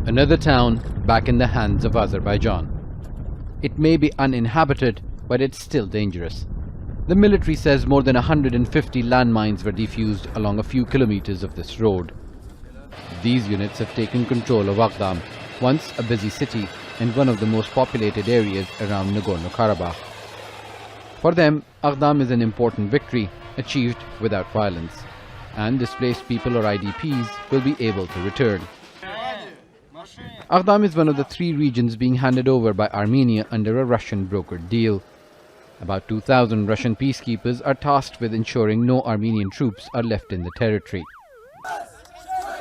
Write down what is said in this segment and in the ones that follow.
Another town back in the hands of Azerbaijan. It may be uninhabited, but it's still dangerous. The military says more than 150 landmines were defused along a few kilometers of this road. These units have taken control of Agdam, once a busy city and one of the most populated areas around Nagorno-Karabakh. For them, Agdam is an important victory achieved without violence, and displaced people or IDPs will be able to return. Agdam is one of the 3 regions being handed over by Armenia under a Russian brokered deal. About 2,000 Russian peacekeepers are tasked with ensuring no Armenian troops are left in the territory.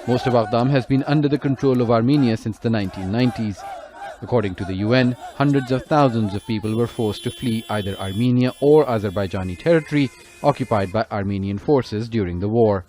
Most of Agdam has been under the control of Armenia since the 1990s. According to the UN, hundreds of thousands of people were forced to flee either Armenia or Azerbaijani territory occupied by Armenian forces during the war.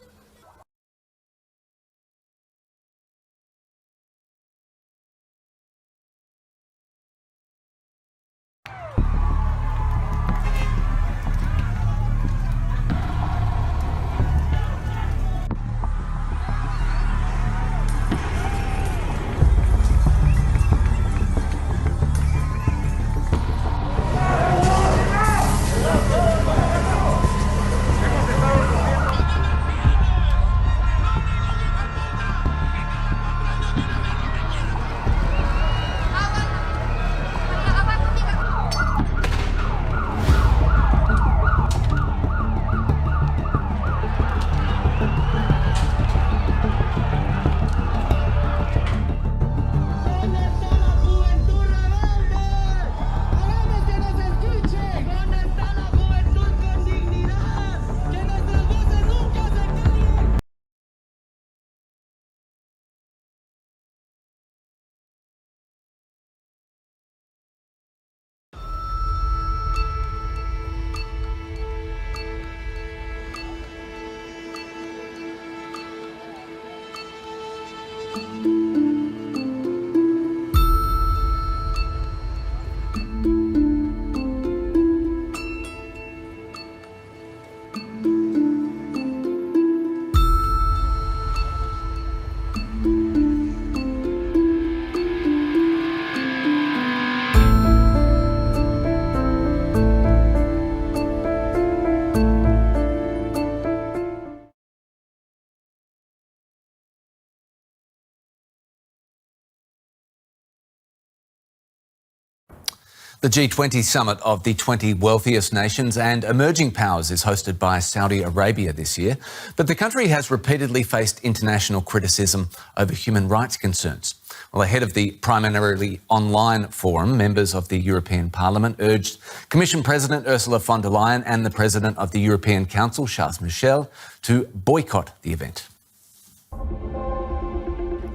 The G20 summit of the 20 wealthiest nations and emerging powers is hosted by Saudi Arabia this year, but the country has repeatedly faced international criticism over human rights concerns. Well, ahead of the primarily online forum, members of the European Parliament urged Commission President Ursula von der Leyen and the President of the European Council, Charles Michel, to boycott the event.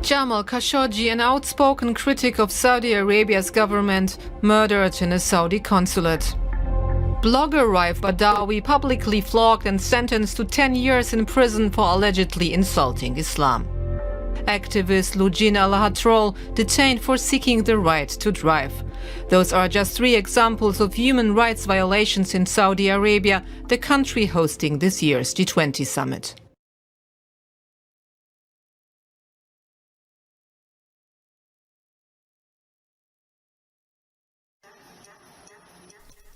Jamal Khashoggi, an outspoken critic of Saudi Arabia's government, murdered in a Saudi consulate. Blogger Raif Badawi publicly flogged and sentenced to 10 years in prison for allegedly insulting Islam. Activist Lujin Al-Hatrol detained for seeking the right to drive. Those are just 3 examples of human rights violations in Saudi Arabia, the country hosting this year's G20 summit.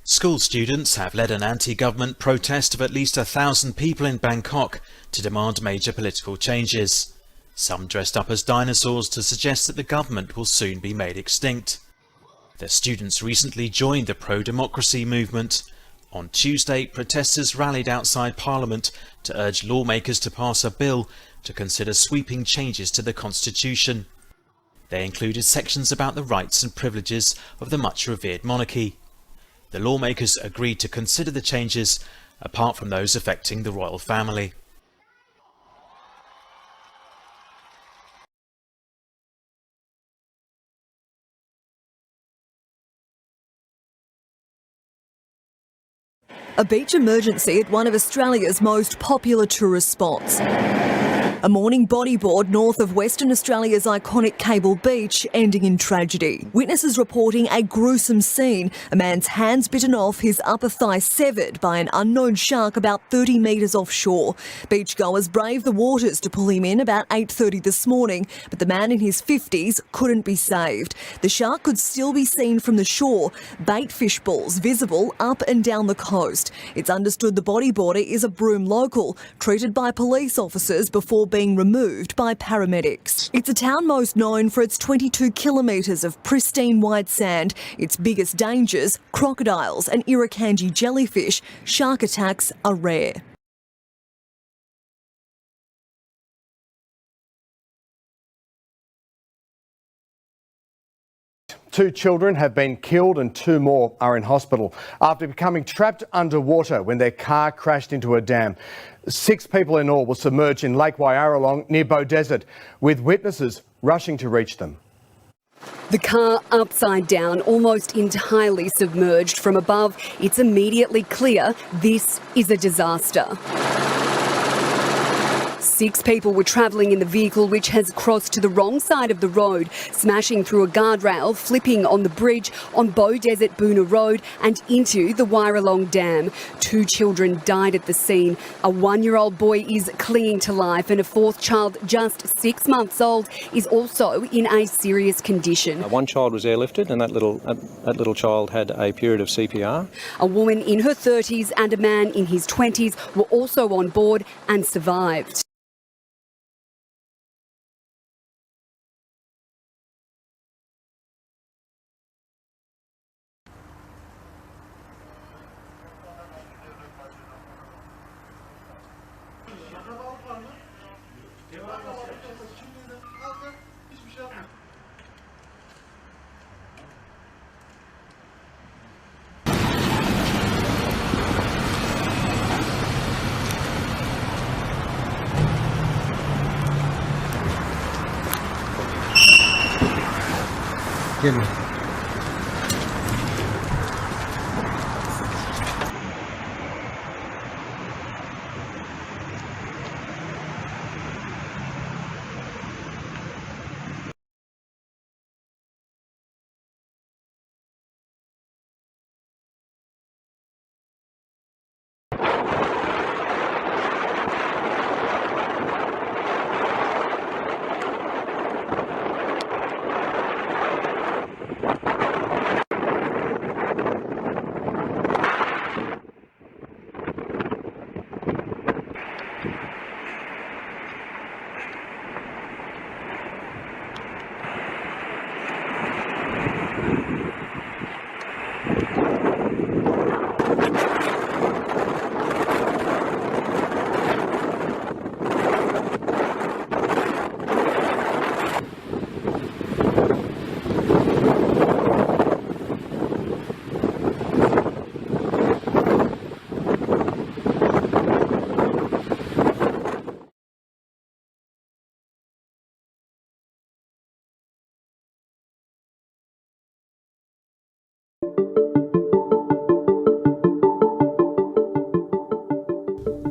School students have led an anti-government protest of at least 1,000 people in Bangkok to demand major political changes. Some dressed up as dinosaurs to suggest that the government will soon be made extinct. The students recently joined the pro-democracy movement. On Tuesday, protesters rallied outside Parliament to urge lawmakers to pass a bill to consider sweeping changes to the constitution. They included sections about the rights and privileges of the much-revered monarchy. The lawmakers agreed to consider the changes, apart from those affecting the royal family. A beach emergency at one of Australia's most popular tourist spots. A morning bodyboard north of Western Australia's iconic Cable Beach, ending in tragedy. Witnesses reporting a gruesome scene. A man's hands bitten off, his upper thigh severed by an unknown shark about 30 metres offshore. Beachgoers braved the waters to pull him in about 8:30 this morning, but the man in his 50s couldn't be saved. The shark could still be seen from the shore, bait fish balls visible up and down the coast. It's understood the bodyboarder is a Broome local, treated by police officers before being removed by paramedics. It's a town most known for its 22 kilometres of pristine white sand. Its biggest dangers, crocodiles and irukandji jellyfish. Shark attacks are rare. Two children have been killed and two more are in hospital after becoming trapped underwater when their car crashed into a dam. 6 people in all were submerged in Lake Wairaralong near Bow Desert, with witnesses rushing to reach them. The car upside down, almost entirely submerged from above. It's immediately clear this is a disaster. 6 people were travelling in the vehicle, which has crossed to the wrong side of the road, smashing through a guardrail, flipping on the bridge on Bow Desert Boona Road and into the Wairaralong Dam. 2 children died at the scene. A 1-year-old boy is clinging to life and a 4th child, just 6 months old, is also in a serious condition. One child was airlifted and that little child had a period of CPR. A woman in her 30s and a man in his 20s were also on board and survived. Give me.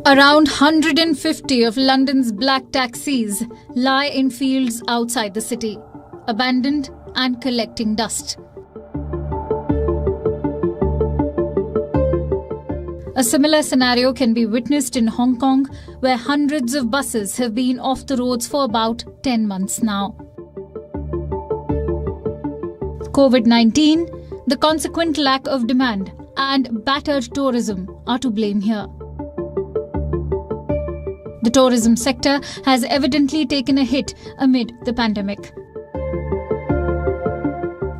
Around 150 of London's black taxis lie in fields outside the city, abandoned and collecting dust. A similar scenario can be witnessed in Hong Kong, where hundreds of buses have been off the roads for about 10 months now. COVID-19, the consequent lack of demand, and battered tourism are to blame here. The tourism sector has evidently taken a hit amid the pandemic.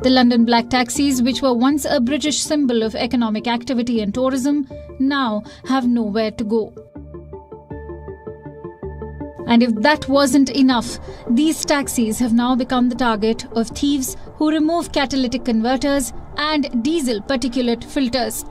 The London black taxis, which were once a British symbol of economic activity and tourism, now have nowhere to go. And if that wasn't enough, these taxis have now become the target of thieves who remove catalytic converters and diesel particulate filters.